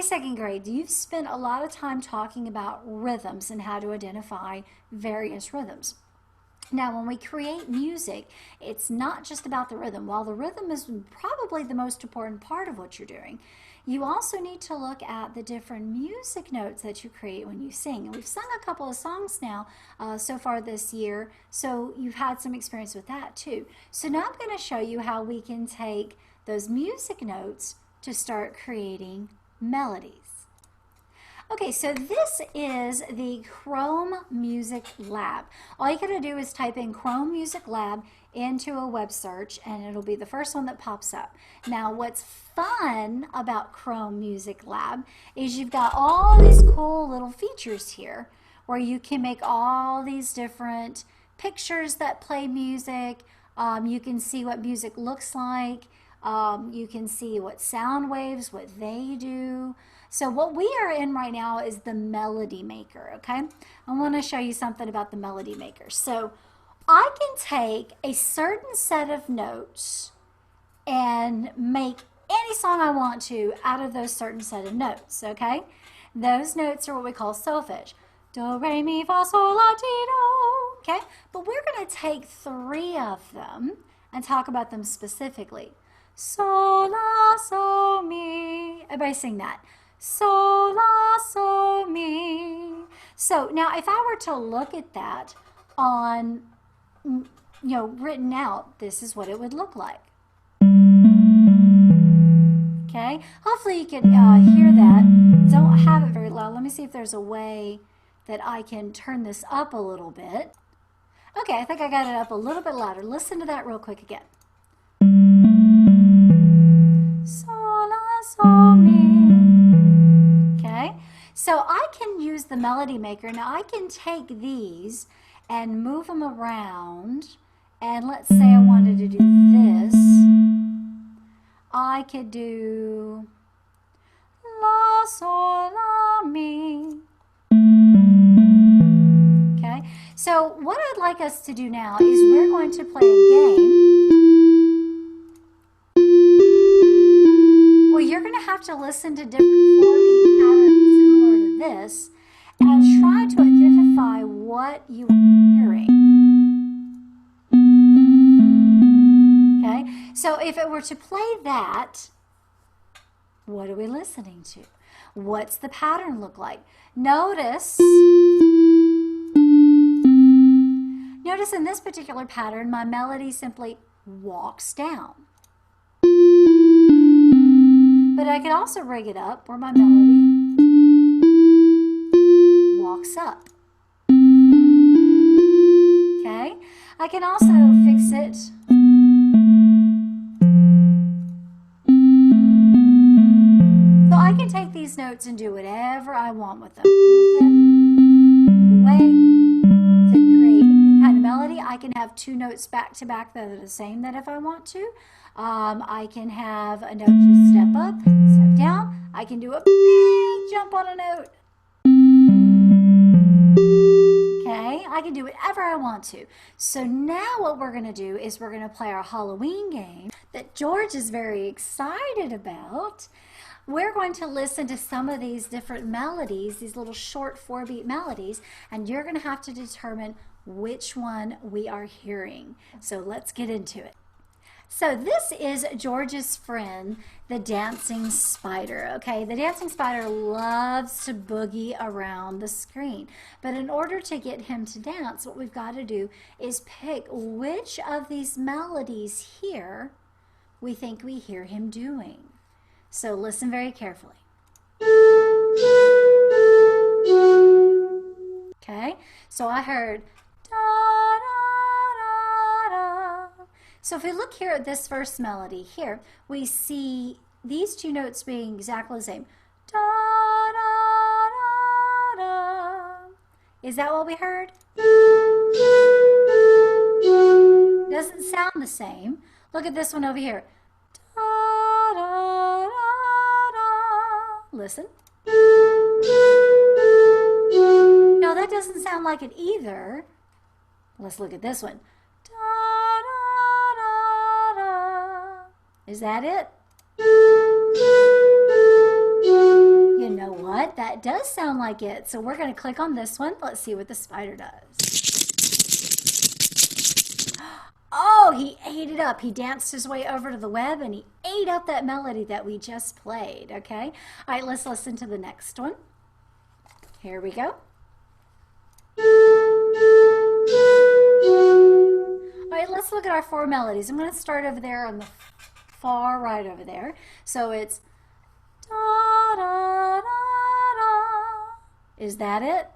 second grade, you've spent a lot of time talking about rhythms and how to identify various rhythms. Now, when we create music, it's not just about the rhythm. While the rhythm is probably the most important part of what you're doing, you also need to look at the different music notes that you create when you sing. And we've sung a couple of songs now so far this year, so you've had some experience with that too. So now I'm going to show you how we can take those music notes to start creating melodies. Okay, so this is the Chrome Music Lab. All you gotta do is type in Chrome Music Lab into a web search and it'll be the first one that pops up. Now, what's fun about Chrome Music Lab is you've got all these cool little features here where you can make all these different pictures that play music. You can see what music looks like. You can see what sound waves, what they do. So what we are in right now is the Melody Maker, okay? I want to show you something about the Melody Maker. So I can take a certain set of notes and make any song I want to out of those certain set of notes, okay? Those notes are what we call solfege. Do, re, mi, fa, sol, la, ti, do, okay? But we're going to take 3 of them and talk about them specifically. So, la, so, mi. Everybody sing that. So, la, so, mi. So now if I were to look at that on, written out, this is what it would look like. Okay, hopefully you can hear that. Don't have it very loud. Let me see if there's a way that I can turn this up a little bit. Okay, I think I got it up a little bit louder. Listen to that real quick again. So, la, so, mi. Okay, so I can use the Melody Maker. Now I can take these and move them around, and let's say I wanted to do this. I could do la, sol, la, mi. Okay, so what I'd like us to do now is we're going to play a game. Well, you're going to have to listen to different 4-beat patterns similar to this and try to identify what you are hearing. Okay, so if it were to play that, what are we listening to? What's the pattern look like? Notice in this particular pattern, my melody simply walks down. But I can also rig it up where my melody walks up. Okay? I can also fix it so I can take these notes and do whatever I want with them. Way to create any kind of melody. I can have 2 notes back to back that are the same that if I want to. I can have a note just step up, step down. I can do a big jump on a note. Okay, I can do whatever I want to. So now what we're going to do is we're going to play our Halloween game that George is very excited about. We're going to listen to some of these different melodies, these little short 4-beat melodies, and you're going to have to determine which one we are hearing. So let's get into it. So this is George's friend, the dancing spider. Okay, the dancing spider loves to boogie around the screen. But in order to get him to dance, what we've got to do is pick which of these melodies here we think we hear him doing. So listen very carefully. Okay, so I heard da, da, da, da. So if we look here at this first melody here, we see these 2 notes being exactly the same. Da, da, da, da. Is that what we heard? Doesn't sound the same. Look at this one over here. Da, da, da, da. Listen. No, that doesn't sound like it either. Let's look at this one. Da, da, da, da. Is that it? know what? That does sound like it. So we're going to click on this one. Let's see what the spider does. Oh, he ate it up. He danced his way over to the web and he ate up that melody that we just played, okay? All right, let's listen to the next one. Here we go. All right, let's look at our 4 melodies. I'm going to start over there on the far right over there. So it's da da da da. Is that it?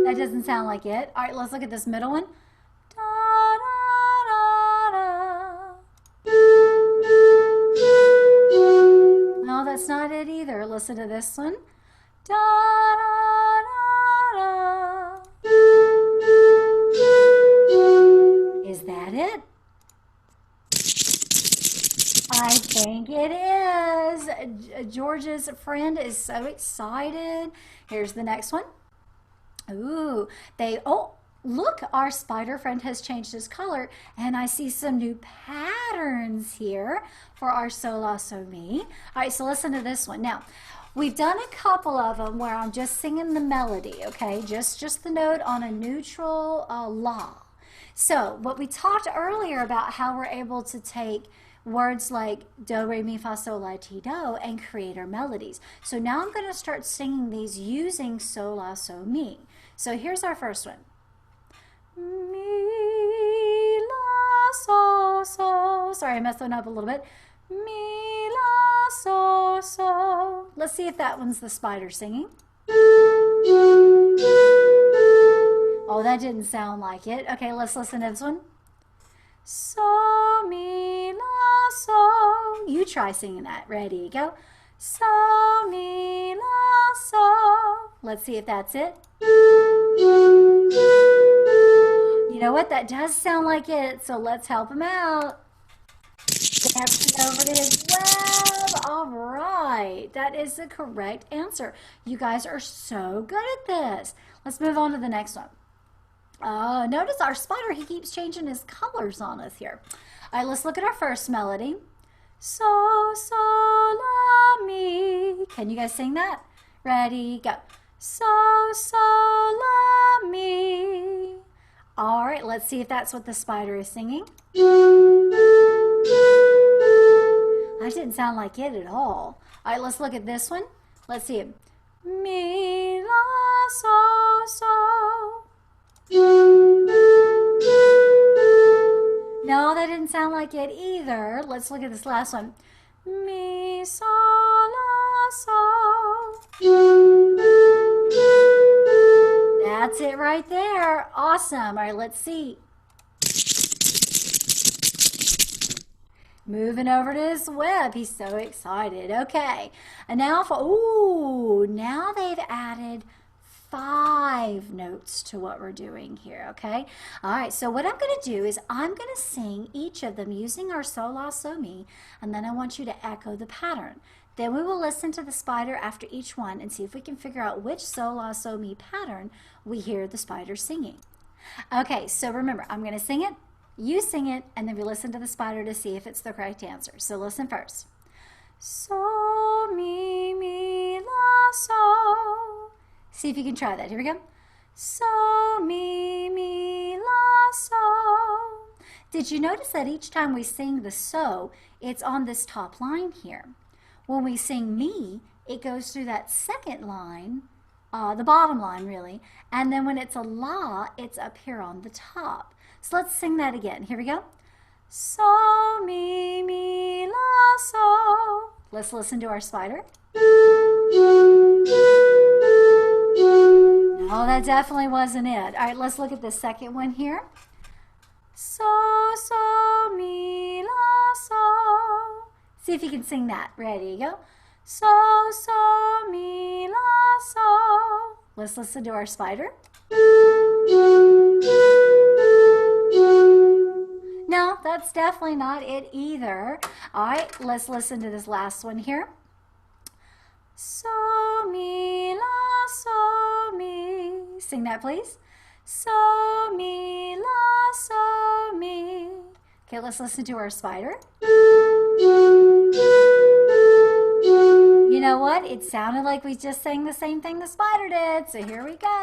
That doesn't sound like it. All right, let's look at this middle one. Da da da da. No, that's not it either. Listen to this one. Da da da da. Is that it? I think it is. George's friend is so excited. Here's the next one. Ooh, look, our spider friend has changed his color and I see some new patterns here for our So La So Mi. All right, so listen to this one. Now, we've done a couple of them where I'm just singing the melody, okay? Just the note on a neutral La. So what we talked earlier about how we're able to take words like do, re, mi, fa, sol, la, ti, do and create our melodies. So now I'm going to start singing these using So, La, So, Mi. So here's our first one. Mi, la, so, so. Sorry, I messed one up a little bit. Mi, la, so, so. Let's see if that one's the spider singing. Oh, that didn't sound like it. Okay, let's listen to this one. So, mi, la, so. You try singing that. Ready, go. So, mi, la, so. Let's see if that's it. You know what? That does sound like it, so let's help him out. Dancing over to his web. All right. That is the correct answer. You guys are so good at this. Let's move on to the next one. Notice our spider, he keeps changing his colors on us here. All right, let's look at our first melody. So, so, la, mi. Can you guys sing that? Ready, go. So, so, la, mi. All right, let's see if that's what the spider is singing. That didn't sound like it at all. All right, let's look at this one. Let's see it. Mi, la, so, so. No, that didn't sound like it either. Let's look at this last one. Mi, so, la, so. That's it right there. Awesome. All right, let's see. Moving over to his web. He's so excited. Okay. And now now they've added 5 notes to what we're doing here, okay? All right, so what I'm going to do is I'm going to sing each of them using our So, La, So, Mi, and then I want you to echo the pattern. Then we will listen to the spider after each one and see if we can figure out which So, La, So, Mi pattern we hear the spider singing. Okay, so remember, I'm going to sing it, you sing it, and then we listen to the spider to see if it's the correct answer. So listen first. So, mi, mi, la, so. See if you can try that. Here we go. So, mi, mi, la, so. Did you notice that each time we sing the so, it's on this top line here? When we sing mi, it goes through that second line, the bottom line really, and then when it's a la, it's up here on the top. So let's sing that again. Here we go. So, mi, mi, la, so. Let's listen to our spider. Oh, that definitely wasn't it. All right, let's look at the second one here. So, so, mi, la, so. See if you can sing that. Ready, go. So, so, mi, la, so. Let's listen to our spider. No, that's definitely not it either. All right, let's listen to this last one here. So, mi, la, so, mi. Sing that, please. So, mi, la, so, mi. Okay, let's listen to our spider. know what? It sounded like we just sang the same thing the spider did. So here we go.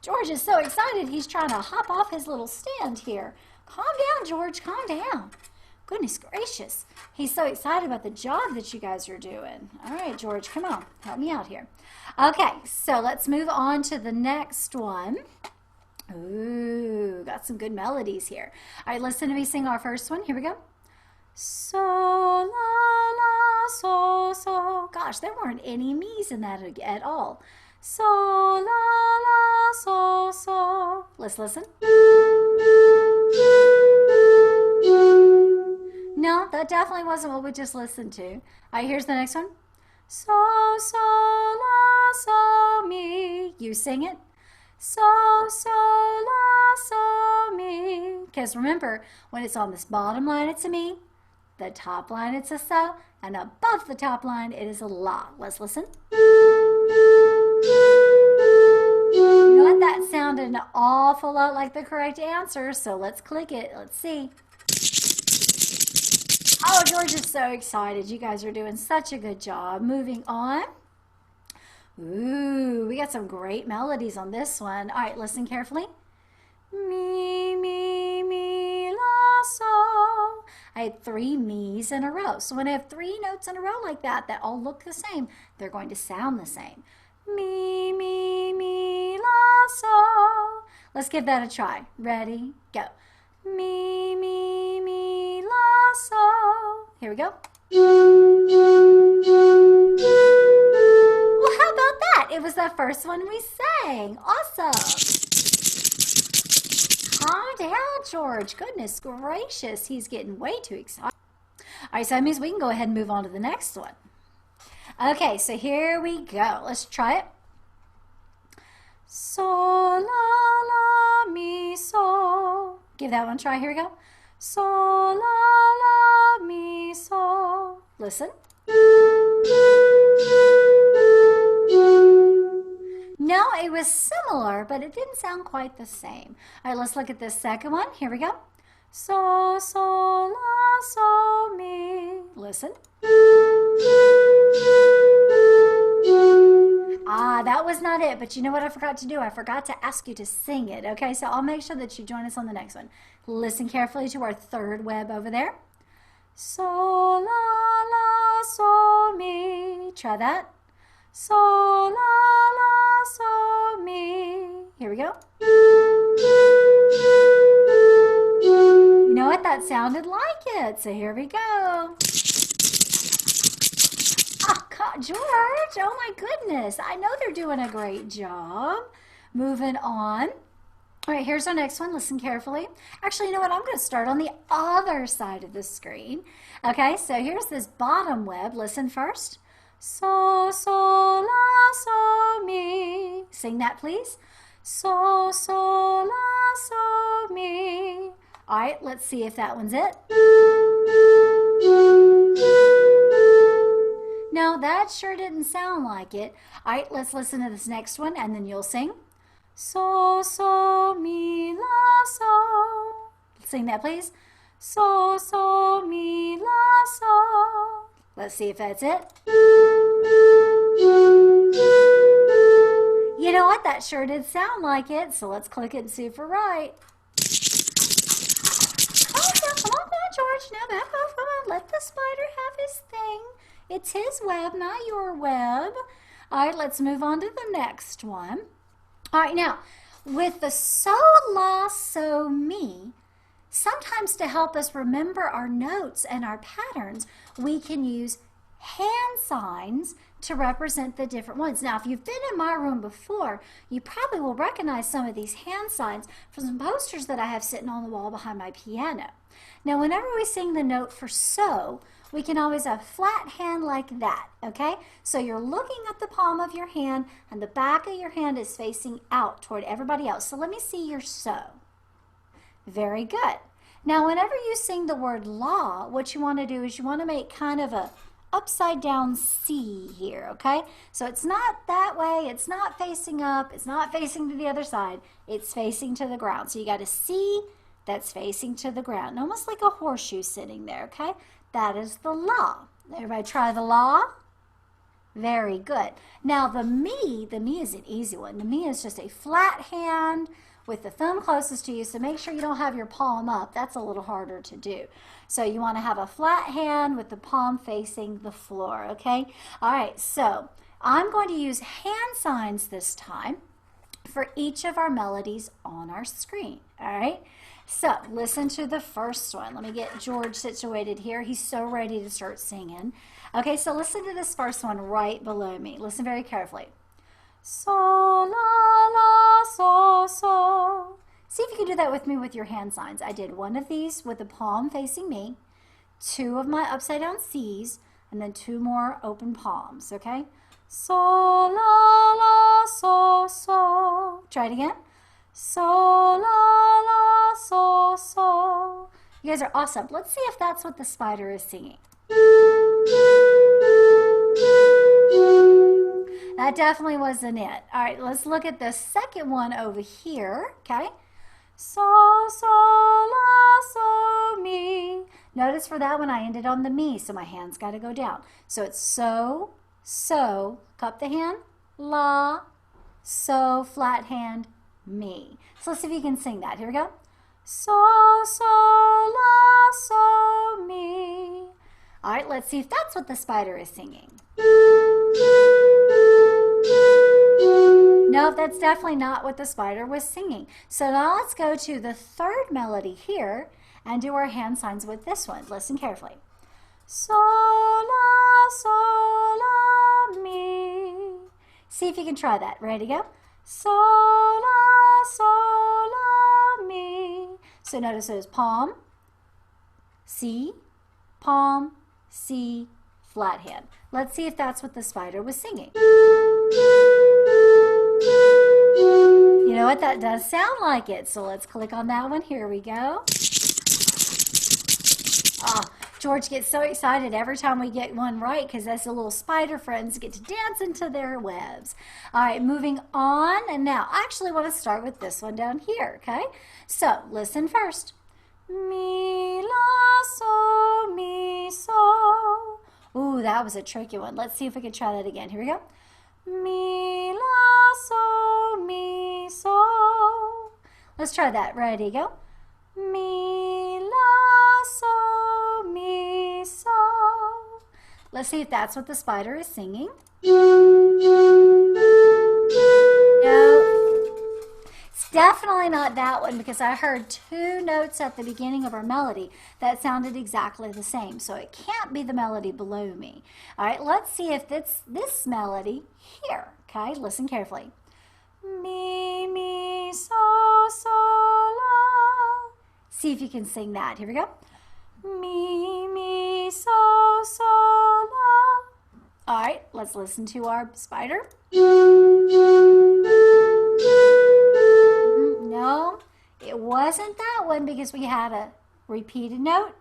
George is so excited. He's trying to hop off his little stand here. Calm down, George. Calm down. Goodness gracious. He's so excited about the job that you guys are doing. All right, George, come on. Help me out here. Okay, so let's move on to the next one. Ooh, got some good melodies here. All right, listen to me sing our first one. Here we go. So, la, la, so, so. Gosh, there weren't any me's in that at all. So, la, la, so, so. Let's listen. No, that definitely wasn't what we just listened to. All right, here's the next one. So, so, la, so, mi. You sing it. So, so, la, so, mi. Because remember, when it's on this bottom line, it's a mi. The top line, it's a so. And above the top line, it is a la. Let's listen. You know what? That sounded an awful lot like the correct answer. So let's click it. Let's see. Oh, George is so excited. You guys are doing such a good job. Moving on. Ooh, we got some great melodies on this one. All right, listen carefully. Mi, mi, mi, la, so. I had 3 me's in a row. So when I have 3 notes in a row like that, that all look the same, they're going to sound the same. Mi, mi, mi, la, so. Let's give that a try. Ready? Go. Mi, mi, mi, la, so. Here we go. Well, how about that? It was the first one we sang. Awesome. Calm down, George. Goodness gracious. He's getting way too excited. All right, so that means we can go ahead and move on to the next one. Okay, so here we go. Let's try it. So, la, la, mi, so. Give that one a try. Here we go. So, la, la, mi, so. Listen. No, it was similar, but it didn't sound quite the same. All right, let's look at this second one. Here we go. So, so, la, so, mi. Listen. Ah, that was not it, but you know what I forgot to do? I forgot to ask you to sing it, okay? So I'll make sure that you join us on the next one. Listen carefully to our third web over there. So, la, la, so, mi. Try that. So, la, la, so, mi. Here we go. You know what? That sounded like it. So here we go. George, oh my goodness. I know they're doing a great job. Moving on. All right, here's our next one. Listen carefully. Actually, you know what? I'm going to start on the other side of the screen. Okay, so here's this bottom web. Listen first. So, so, la, so, mi. Sing that, please. So, so, la, so, mi. All right, let's see if that one's it. No, that sure didn't sound like it. All right, let's listen to this next one, and then you'll sing. So, so, mi, la, so. Sing that, please. So, so, mi, la, so. Let's see if that's it. You know what? That sure did sound like it. So let's click it and see if we're right. Oh, yeah, come on, George. Now back off. Come on. Let the spider have his thing. It's his web, not your web. All right, let's move on to the next one. All right, now, with the so, la, so, mi, sometimes to help us remember our notes and our patterns, we can use hand signs to represent the different ones. Now, if you've been in my room before, you probably will recognize some of these hand signs from some posters that I have sitting on the wall behind my piano. Now, whenever we sing the note for so, we can always have a flat hand like that, okay? So you're looking at the palm of your hand, and the back of your hand is facing out toward everybody else. So let me see your so. Very good. Now, whenever you sing the word la, what you want to do is you want to make kind of a upside down C here, okay? So it's not that way, it's not facing up, it's not facing to the other side, it's facing to the ground. So you got a C that's facing to the ground, almost like a horseshoe sitting there, okay? That is the la. Everybody try the la. Very good. Now the mi is an easy one. The mi is just a flat hand with the thumb closest to you, so make sure you don't have your palm up. That's a little harder to do. So you want to have a flat hand with the palm facing the floor, okay? All right, so I'm going to use hand signs this time for each of our melodies on our screen, all right? So listen to the first one. Let me get George situated here. He's so ready to start singing. Okay, so listen to this first one right below me. Listen very carefully. So, la, la, so, so. See if you can do that with me with your hand signs. I did one of these with the palm facing me, 2 of my upside down C's, and then 2 more open palms, okay? So, la, la, so, so. Try it again. So, la, la, so, so. You guys are awesome. Let's see if that's what the spider is singing. That definitely wasn't it. All right, let's look at the second one over here, okay? So, so, la, so, mi. Notice for that one I ended on the mi, so my hand's got to go down. So it's so, so, cup the hand, la, so, flat hand, mi. So let's see if you can sing that. Here we go. So, so, la, so, mi. All right, let's see if that's what the spider is singing. No, that's definitely not what the spider was singing. So now let's go to the third melody here and do our hand signs with this one. Listen carefully. So, la, mi. See if you can try that. Ready to go? So, la, mi. So notice those palm, C, palm, C, flat hand. Let's see if that's what the spider was singing. You know what? That does sound like it. So let's click on that one. Here we go. Oh, George gets so excited every time we get one right because that's the little spider friends get to dance into their webs. All right, moving on. And now I actually want to start with this one down here, okay? So listen first. Mi, la, so, mi, so. Ooh, that was a tricky one. Let's see if we can try that again. Here we go. Mi, la, so, mi, so. Let's try that. Ready, go. Mi, la, so, mi, so. Let's see if that's what the spider is singing. No. It's definitely not that one because I heard 2 notes at the beginning of our melody that sounded exactly the same. So it can't be the melody below me. All right, let's see if it's this melody here. Okay, listen carefully. Mi, mi, so, so, la. See if you can sing that. Here we go. Mi, mi, so, so, la. All right, let's listen to our spider. No, it wasn't that one because we had a repeated note,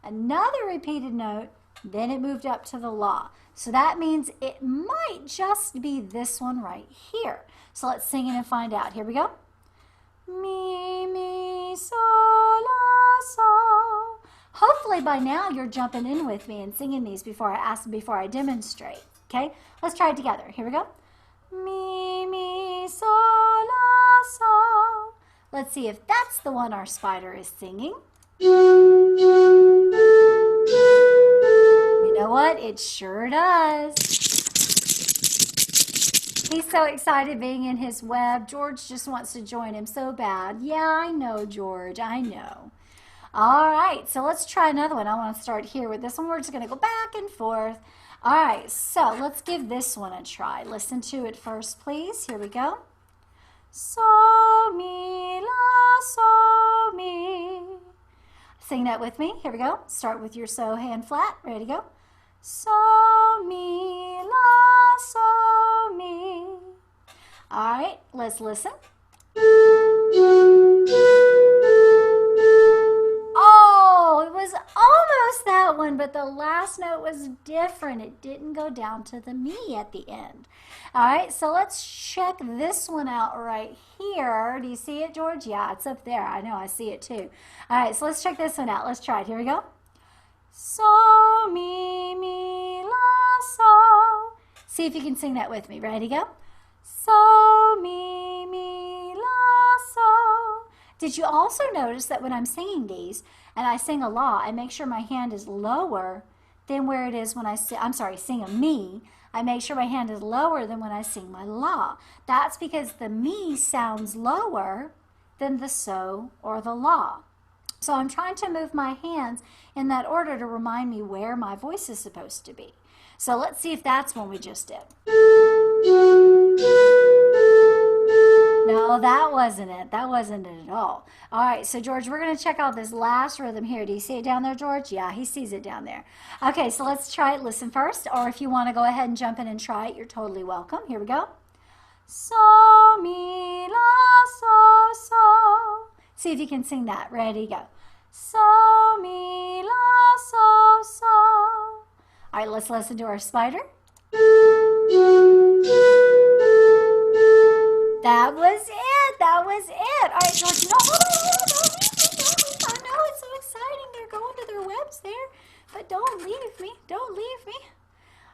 another repeated note, then it moved up to the la. So that means it might just be this one right here. So let's sing it and find out. Here we go. Mi, mi, so, la, so. Hopefully by now you're jumping in with me and singing these before I demonstrate. Okay, let's try it together. Here we go. Mi, mi, so, la, so. Let's see if that's the one our spider is singing. You know what? It sure does. He's so excited being in his web. George just wants to join him so bad. Yeah, I know, George. I know. All right, so let's try another one. I want to start here with this one. We're just going to go back and forth. All right, so let's give this one a try. Listen to it first, please. Here we go. So, mi, la, so, mi. Sing that with me. Here we go. Start with your so hand flat. Ready to go. So, mi, la, so, mi. All right, let's listen. Oh, it was almost that one, but the last note was different. It didn't go down to the mi at the end. All right, so let's check this one out right here. Do you see it, George? Yeah, it's up there. I know, I see it too. All right, so let's check this one out. Let's try it. Here we go. So, mi, la, so. See if you can sing that with me. Ready, go. So, mi, la, so. Did you also notice that when I'm singing these, and I sing a la, I make sure my hand is lower than where it is when I sing a mi. I make sure my hand is lower than when I sing my la. That's because the mi sounds lower than the so or the la. So I'm trying to move my hands in that order to remind me where my voice is supposed to be. So let's see if that's one we just did. No, that wasn't it. That wasn't it at all. All right, so George, we're going to check out this last rhythm here. Do you see it down there, George? Yeah, he sees it down there. Okay, so let's try it. Listen first, or if you want to go ahead and jump in and try it, you're totally welcome. Here we go. So, mi, la, so, so. See if you can sing that. Ready, go. So, mi, la, so, so. All right, let's listen to our spider. That was it. That was it. All right, George. No, I know it's so exciting. They're going to their webs there, but don't leave me. Don't leave me.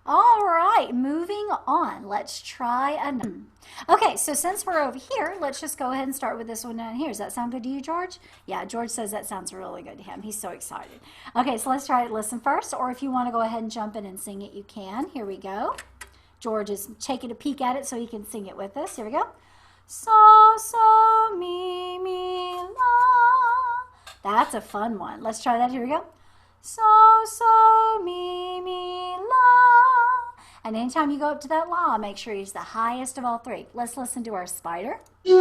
All right, moving on. Let's try another. Okay, so since we're over here, let's just go ahead and start with this one down here. Does that sound good to you, George? Yeah, George says that sounds really good to him. He's so excited. Okay, so let's try it. Listen first, or if you want to go ahead and jump in and sing it, you can. Here we go. George is taking a peek at it so he can sing it with us. Here we go. So, so, mi, la. That's a fun one. Let's try that. Here we go. So, so, mi, la. And anytime you go up to that la, make sure he's the highest of all three. Let's listen to our spider. No,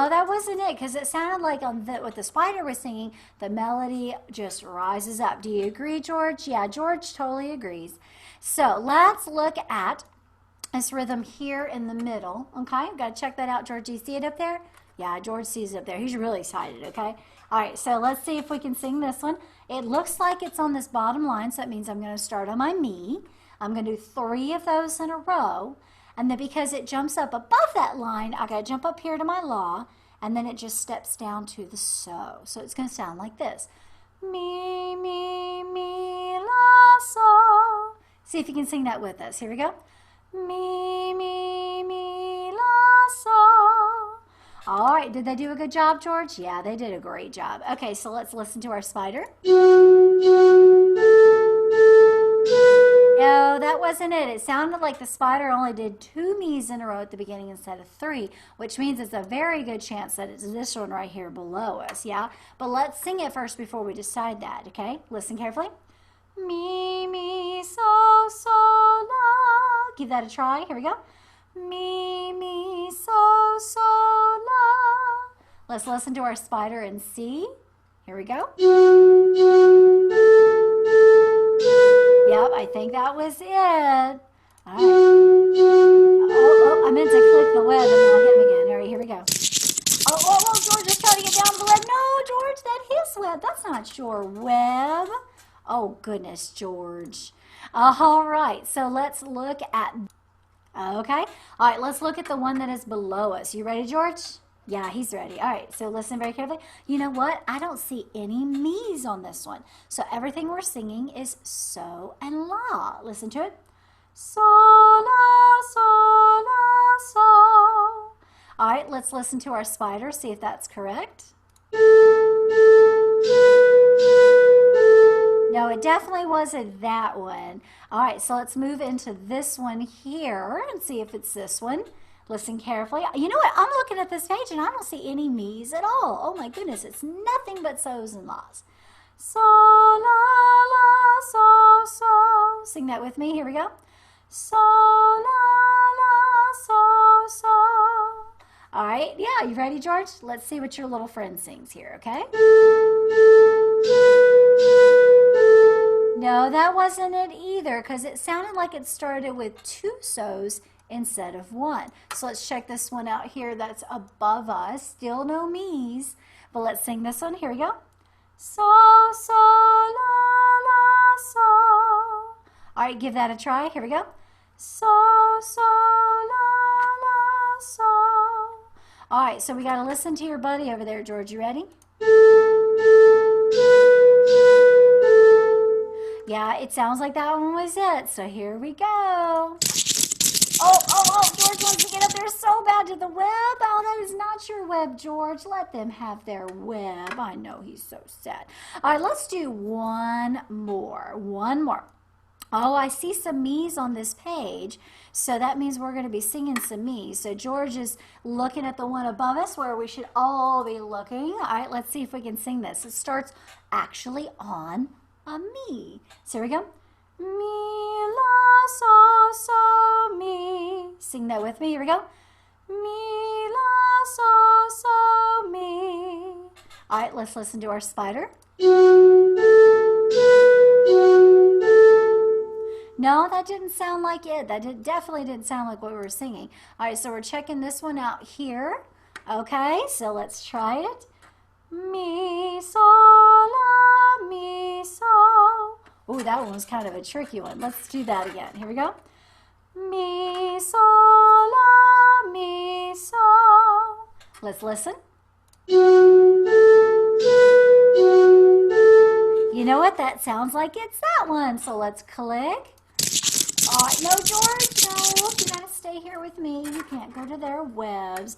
that wasn't it, because it sounded like what the spider was singing, the melody just rises up. Do you agree, George? Yeah, George totally agrees. So let's look at this rhythm here in the middle. Okay, got to check that out, George. Do you see it up there? Yeah, George sees it up there. He's really excited, okay? All right, so let's see if we can sing this one. It looks like it's on this bottom line, so that means I'm going to start on my mi. I'm going to do 3 of those in a row. And then because it jumps up above that line, I got to jump up here to my la, and then it just steps down to the so. So it's going to sound like this. Mi, la, so. See if you can sing that with us. Here we go. Mi, la, so. All right, did they do a good job, George? Yeah, they did a great job. Okay, so let's listen to our spider. No, that wasn't it. It sounded like the spider only did 2 mi's in a row at the beginning instead of 3, which means it's a very good chance that it's this one right here below us, yeah? But let's sing it first before we decide that, okay? Listen carefully. Mi, so, so, la. Give that a try. Here we go. Mi, so, so, la. Let's listen to our spider and see. Here we go. Yep, I think that was it. All right. Oh, I meant to click the web and not hit him again. All right, here we go. Oh, George is trying to get down to the web. No, George, that's his web. That's not your web. Oh, goodness, George. All right, so let's look at, okay. All right, let's look at the one that is below us. You ready, George? Yeah, he's ready. All right, so listen very carefully. You know what? I don't see any me's on this one. So everything we're singing is so and la. Listen to it. So, la, so, la, so. All right, let's listen to our spider, see if that's correct. No, it definitely wasn't that one. All right, so let's move into this one here and see if it's this one. Listen carefully. You know what? I'm looking at this page and I don't see any me's at all. Oh my goodness, it's nothing but so's and la's. So, la, la, so, so. Sing that with me. Here we go. So, la, la, so, so. All right, yeah, you ready, George? Let's see what your little friend sings here, okay? No, that wasn't it either, because it sounded like it started with 2 so's instead of 1. So let's check this one out here that's above us. Still no me's, but let's sing this one. Here we go. So, so, la, la, so. All right, give that a try. Here we go. So, so, la, la, so. All right, so we got to listen to your buddy over there, George. You ready? Yeah, it sounds like that one was it. So here we go. Oh, George wants to get up there so bad to the web. Oh, that is not your web, George. Let them have their web. I know he's so sad. All right, let's do one more. One more. Oh, I see some me's on this page. So that means we're going to be singing some me's. So George is looking at the one above us where we should all be looking. All right, let's see if we can sing this. It starts actually on a me. So here we go. Mi, la, so, mi. Sing that with me. Here we go. Mi, la, so, mi. All right, let's listen to our spider. No, that didn't sound like it. Definitely didn't sound like what we were singing. All right, so we're checking this one out here. Okay, so let's try it. Mi, so, la, mi, so. Oh, that one was kind of a tricky one. Let's do that again. Here we go. Mi, so, la, mi, so. Let's listen. You know what? That sounds like it's that one. So let's click. No, George, no. You gotta stay here with me. You can't go to their webs.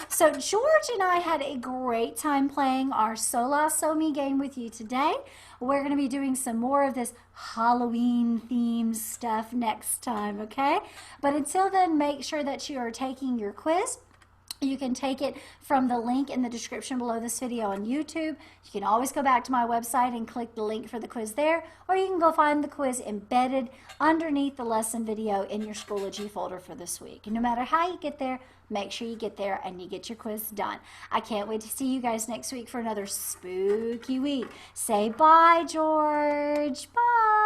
So George and I had a great time playing our So La So Mi game with you today. We're going to be doing some more of this Halloween themed stuff next time, okay? But until then, make sure that you are taking your quiz. You can take it from the link in the description below this video on YouTube. You can always go back to my website and click the link for the quiz there, or you can go find the quiz embedded underneath the lesson video in your Schoology folder for this week. And no matter how you get there, make sure you get there and you get your quiz done. I can't wait to see you guys next week for another spooky week. Say bye, George. Bye.